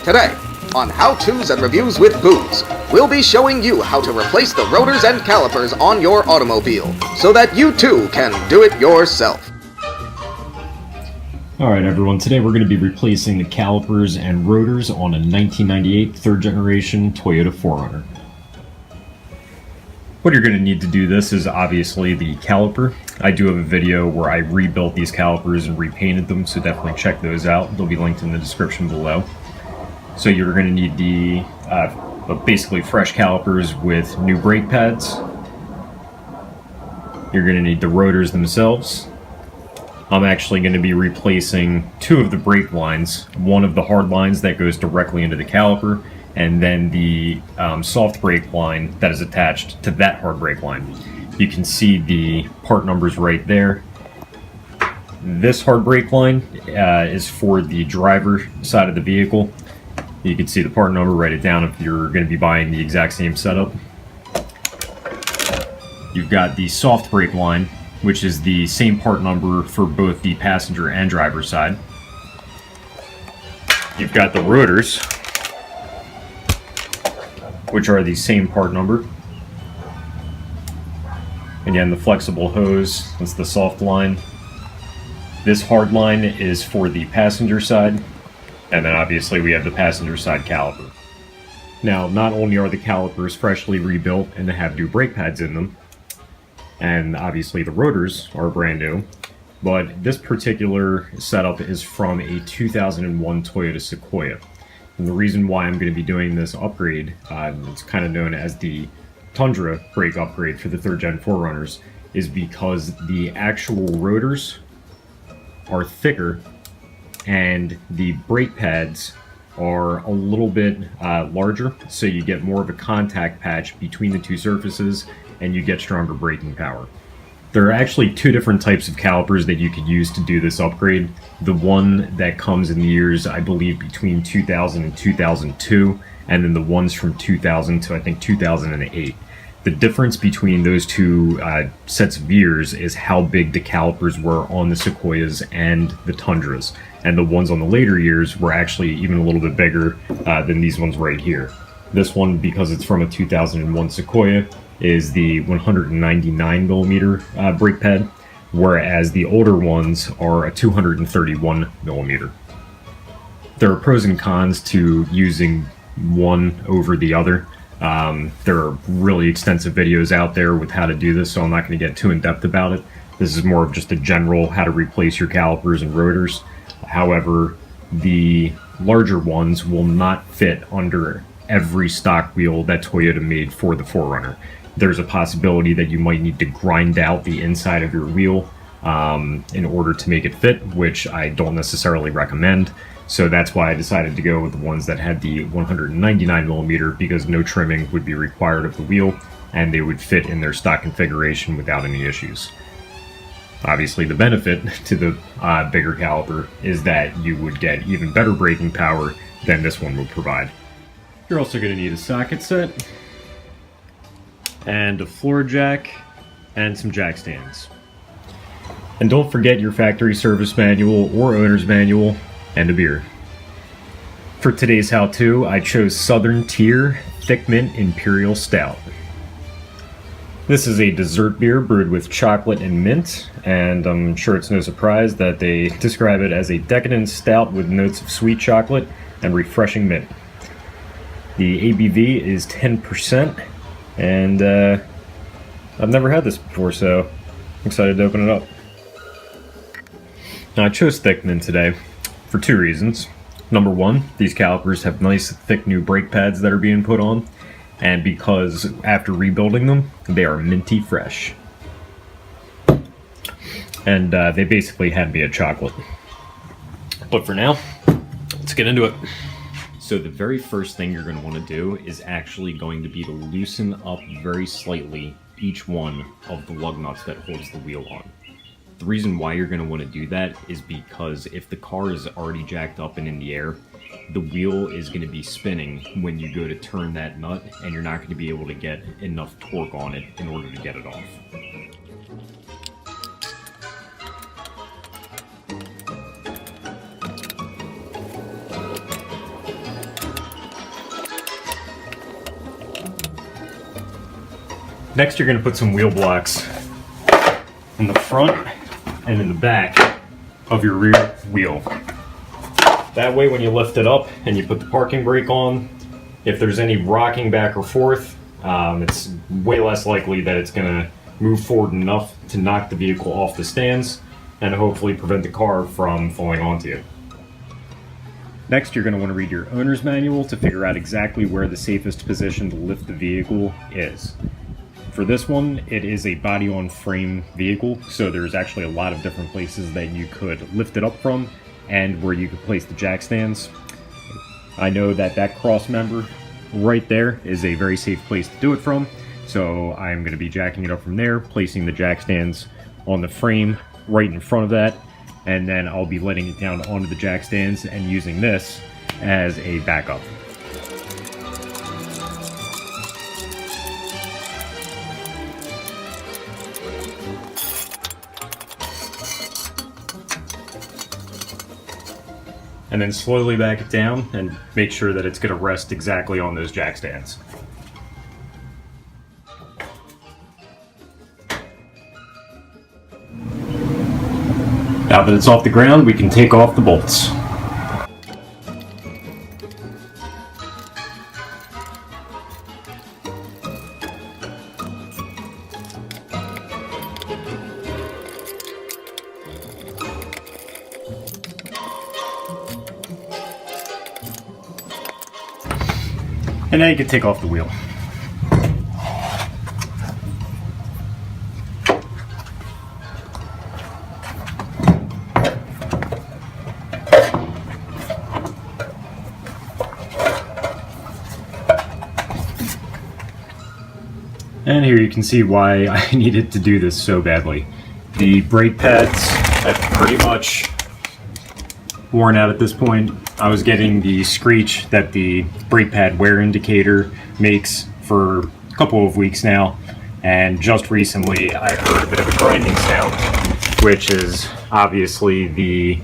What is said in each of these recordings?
Today, on How-Tos and Reviews with Booze, we'll be showing you how to replace the rotors and calipers on your automobile, so that you too can do it yourself. Alright everyone, today we're going to be replacing the calipers and rotors on a 1998 third generation Toyota 4Runner. What you're going to need to do this is obviously the caliper. I do have a video where I rebuilt these calipers and repainted them, so definitely check those out. They'll be linked in the description below. So you're going to need the basically fresh calipers with new brake pads. You're going to need the rotors themselves. I'm actually going to be replacing two of the brake lines. One of the hard lines that goes directly into the caliper, and then the soft brake line that is attached to that hard brake line. You can see the part numbers right there. This hard brake line is for the driver side of the vehicle. You can see the part number, write it down if you're going to be buying the exact same setup. You've got the soft brake line, which is the same part number for both the passenger and driver side. You've got the rotors, which are the same part number. Again, the flexible hose, that's the soft line. This hard line is for the passenger side, and then obviously we have the passenger side caliper. Now, not only are the calipers freshly rebuilt and they have new brake pads in them, and obviously the rotors are brand new, but this particular setup is from a 2001 Toyota Sequoia. And the reason why I'm going to be doing this upgrade, it's kind of known as the Tundra Brake Upgrade for the 3rd Gen 4Runners, is because the actual rotors are thicker and the brake pads are a little bit larger, so you get more of a contact patch between the two surfaces and you get stronger braking power. There are actually two different types of calipers that you could use to do this upgrade. The one that comes in the years, I believe, between 2000 and 2002, and then the ones from 2000 to I think 2008. The difference between those two sets of years is how big the calipers were on the Sequoias and the Tundras. And the ones on the later years were actually even a little bit bigger than these ones right here. This one, because it's from a 2001 Sequoia, is the 199 millimeter brake pad, whereas the older ones are a 231 millimeter. There are pros and cons to using one over the other. There are really extensive videos out there with how to do this, so I'm not going to get too in-depth about it. This is more of just a general how to replace your calipers and rotors. However, the larger ones will not fit under every stock wheel that Toyota made for the 4Runner. There's a possibility that you might need to grind out the inside of your wheel in order to make it fit, which I don't necessarily recommend. So that's why I decided to go with the ones that had the 199 millimeter, because no trimming would be required of the wheel and they would fit in their stock configuration without any issues. Obviously, the benefit to the bigger caliper is that you would get even better braking power than this one would provide. You're also going to need a socket set, and a floor jack, and some jack stands. And don't forget your factory service manual or owner's manual, and a beer. For today's how-to, I chose Southern Tier Thick Mint Imperial Stout. This is a dessert beer brewed with chocolate and mint, and I'm sure it's no surprise that they describe it as a decadent stout with notes of sweet chocolate and refreshing mint. The ABV is 10%, and I've never had this before, so I'm excited to open it up. Now, I chose thick mint today for two reasons. Number one, these calipers have nice thick new brake pads that are being put on, and because after rebuilding them, they are minty fresh. And they basically had me at chocolate. But for now, let's get into it. So the very first thing you're going to want to do is actually going to be to loosen up very slightly each one of the lug nuts that holds the wheel on. The reason why you're going to want to do that is because if the car is already jacked up and in the air, the wheel is going to be spinning when you go to turn that nut, and you're not going to be able to get enough torque on it in order to get it off. Next, you're going to put some wheel blocks in the front and in the back of your rear wheel. That way, when you lift it up and you put the parking brake on, if there's any rocking back or forth, it's way less likely that it's going to move forward enough to knock the vehicle off the stands and hopefully prevent the car from falling onto you. Next, you're going to want to read your owner's manual to figure out exactly where the safest position to lift the vehicle is. For this one, it is a body-on-frame vehicle, so there's actually a lot of different places that you could lift it up from and where you could place the jack stands. I know that cross member right there is a very safe place to do it from, so I'm going to be jacking it up from there, placing the jack stands on the frame right in front of that, and then I'll be letting it down onto the jack stands and using this as a backup. And then slowly back it down and make sure that it's going to rest exactly on those jack stands. Now that it's off the ground, we can take off the bolts. And now you can take off the wheel. And here you can see why I needed to do this so badly. The brake pads have pretty much worn out at this point. I was getting the screech that the brake pad wear indicator makes for a couple of weeks now, and just recently I heard a bit of a grinding sound, which is obviously the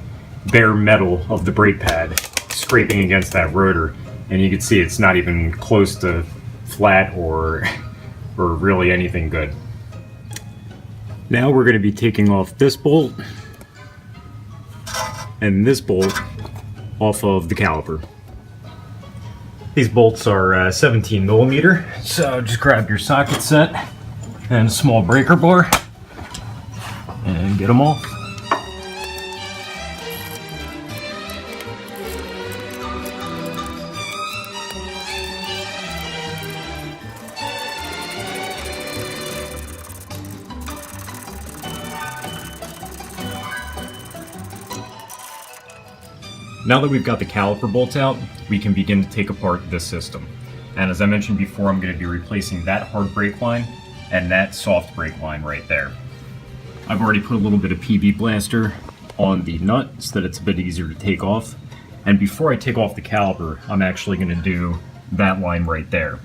bare metal of the brake pad scraping against that rotor, and you can see it's not even close to flat or really anything good. Now we're going to be taking off this bolt and this bolt off of the caliper. These bolts are 17 millimeter, so just grab your socket set and a small breaker bar and get them off. Now that we've got the caliper bolts out, we can begin to take apart this system. And as I mentioned before, I'm going to be replacing that hard brake line and that soft brake line right there. I've already put a little bit of PB Blaster on the nut so that it's a bit easier to take off. And before I take off the caliper, I'm actually going to do that line right there.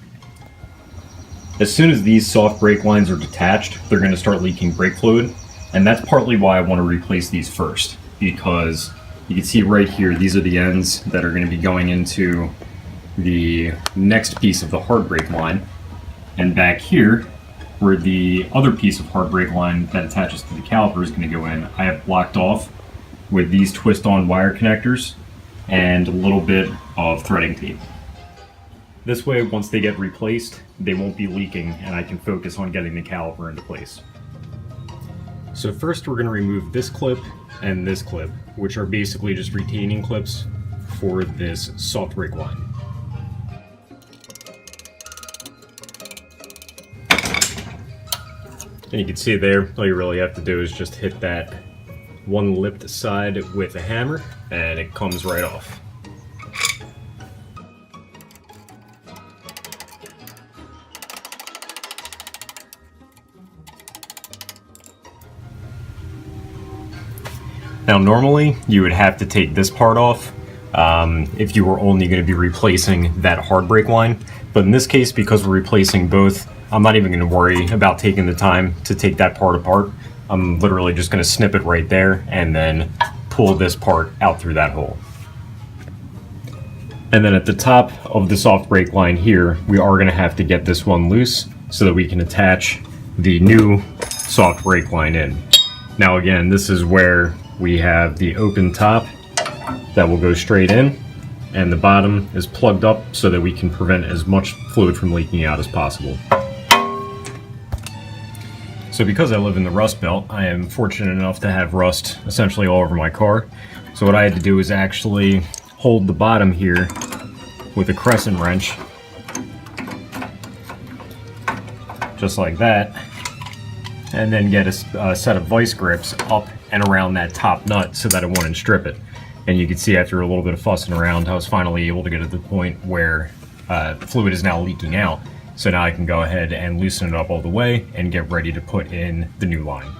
As soon as these soft brake lines are detached, they're going to start leaking brake fluid. And that's partly why I want to replace these first, because you can see right here, these are the ends that are going to be going into the next piece of the hard brake line. And back here, where the other piece of hard brake line that attaches to the caliper is going to go in, I have blocked off with these twist-on wire connectors and a little bit of threading tape. This way, once they get replaced, they won't be leaking and I can focus on getting the caliper into place. So first we're going to remove this clip and this clip, which are basically just retaining clips for this soft brake line. And you can see there, all you really have to do is just hit that one lipped side with a hammer and it comes right off. Now normally you would have to take this part off if you were only going to be replacing that hard brake line, but in this case, because we're replacing both, I'm not even going to worry about taking the time to take that part apart. I'm literally just going to snip it right there and then pull this part out through that hole. And then at the top of the soft brake line here, we are going to have to get this one loose so that we can attach the new soft brake line in. Now again, this is where we have the open top that will go straight in, and the bottom is plugged up so that we can prevent as much fluid from leaking out as possible. So because I live in the Rust Belt, I am fortunate enough to have rust essentially all over my car. So what I had to do is actually hold the bottom here with a crescent wrench, just like that, and then get a set of vice grips up and around that top nut so that it wouldn't strip it. And you can see after a little bit of fussing around, I was finally able to get to the point where fluid is now leaking out. So now I can go ahead and loosen it up all the way and get ready to put in the new line.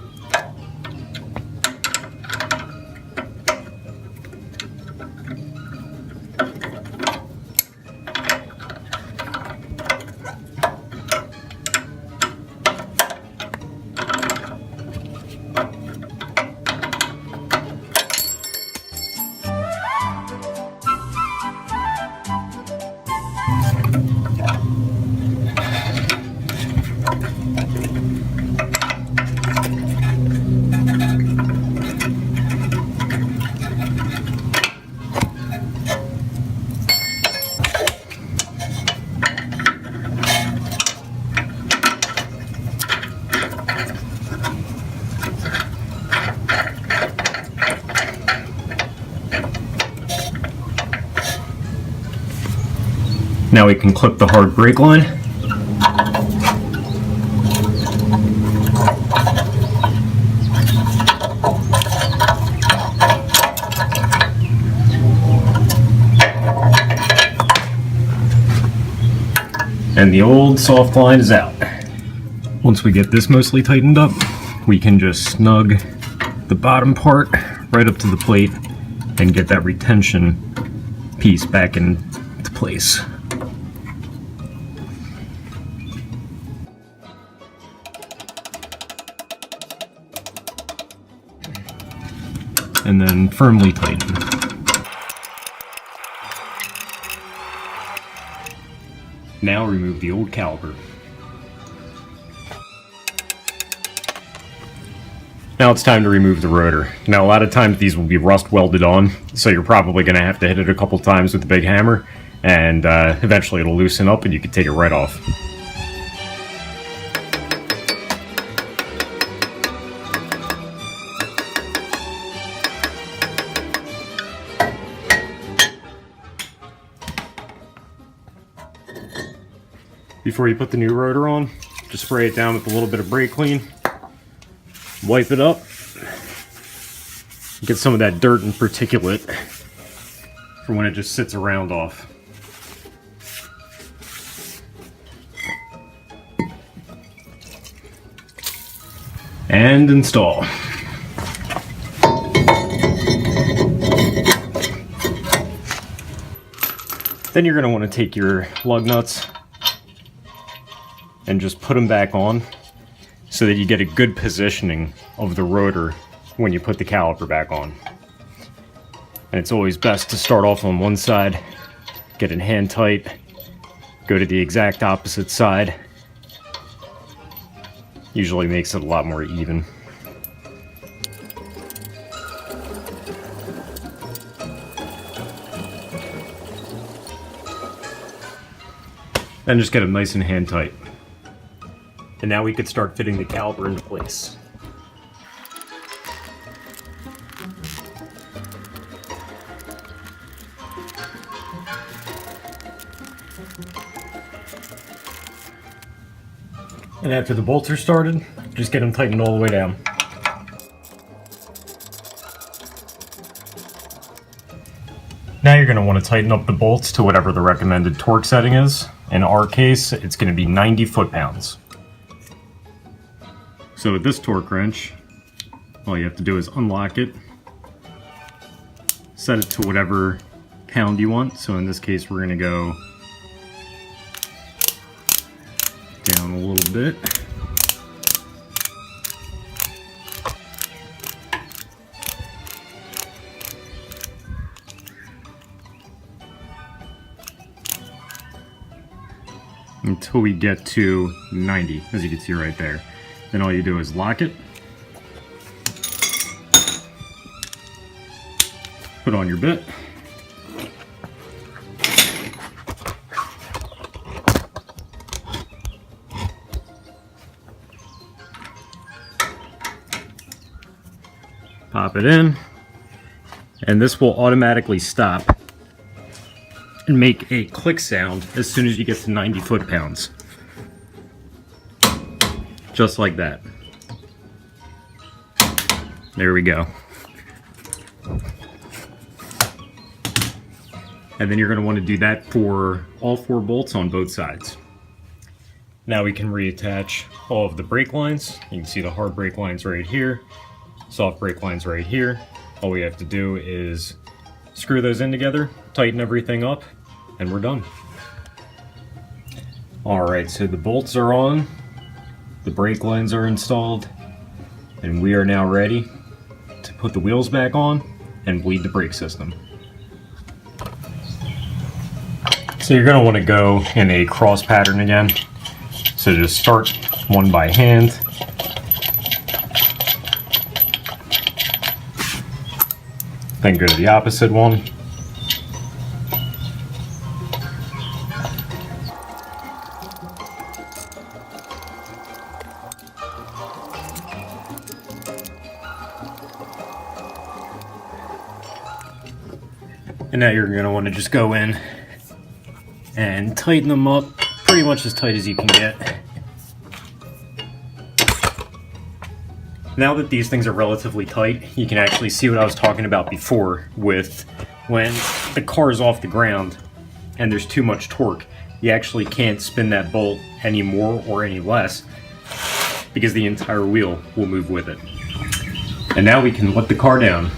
Now we can clip the hard brake line. And the old soft line is out. Once we get this mostly tightened up, we can just snug the bottom part right up to the plate and get that retention piece back into place. And then firmly tighten. Now remove the old caliper. Now it's time to remove the rotor. Now a lot of times these will be rust welded on, so you're probably going to have to hit it a couple times with a big hammer, and eventually it'll loosen up and you can take it right off. Before you put the new rotor on, just spray it down with a little bit of brake clean, wipe it up, get some of that dirt and particulate from when it just sits around off. And install. Then you're going to want to take your lug nuts and just put them back on so that you get a good positioning of the rotor when you put the caliper back on. And it's always best to start off on one side, get it hand tight, go to the exact opposite side. Usually makes it a lot more even. Then just get it nice and hand tight. And now we could start fitting the caliper into place. And after the bolts are started, just get them tightened all the way down. Now you're going to want to tighten up the bolts to whatever the recommended torque setting is. In our case, it's going to be 90 foot-pounds. So with this torque wrench, all you have to do is unlock it, set it to whatever pound you want. So in this case, we're going to go down a little bit. Until we get to 90, as you can see right there. Then all you do is lock it, put on your bit, pop it in, and this will automatically stop and make a click sound as soon as you get to 90 foot-pounds. Just like that. There we go. And then you're going to want to do that for all 4 bolts on both sides. Now we can reattach all of the brake lines. You can see the hard brake lines right here, soft brake lines right here. All we have to do is screw those in together, tighten everything up, and we're done. Alright, so the bolts are on, the brake lines are installed, and we are now ready to put the wheels back on and bleed the brake system. So you're going to want to go in a cross pattern again. So just start one by hand. Then go to the opposite one. And now you're going to want to just go in and tighten them up pretty much as tight as you can get. Now that these things are relatively tight, you can actually see what I was talking about before with when the car is off the ground and there's too much torque, you actually can't spin that bolt any more or any less because the entire wheel will move with it. And now we can let the car down.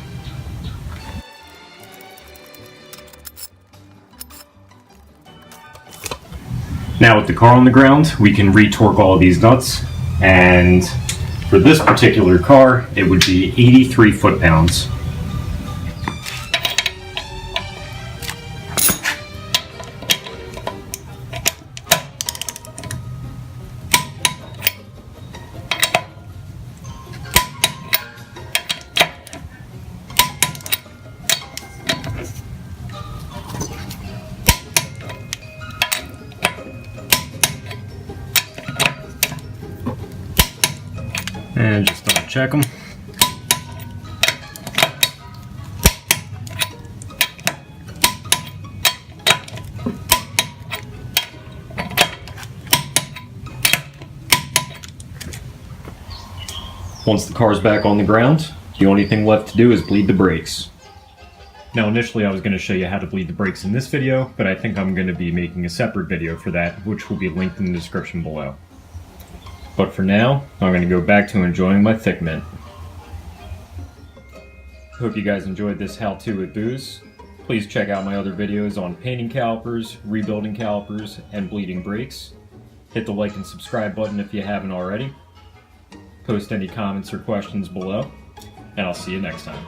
Now with the car on the ground, we can re-torque all of these nuts, and for this particular car, it would be 83 foot-pounds. And just double check them. Once the car's back on the ground, the only thing left to do is bleed the brakes. Now initially I was going to show you how to bleed the brakes in this video, but I think I'm going to be making a separate video for that, which will be linked in the description below. But for now, I'm going to go back to enjoying my thick mint. Hope you guys enjoyed this how-to with booze. Please check out my other videos on painting calipers, rebuilding calipers, and bleeding brakes. Hit the like and subscribe button if you haven't already. Post any comments or questions below, and I'll see you next time.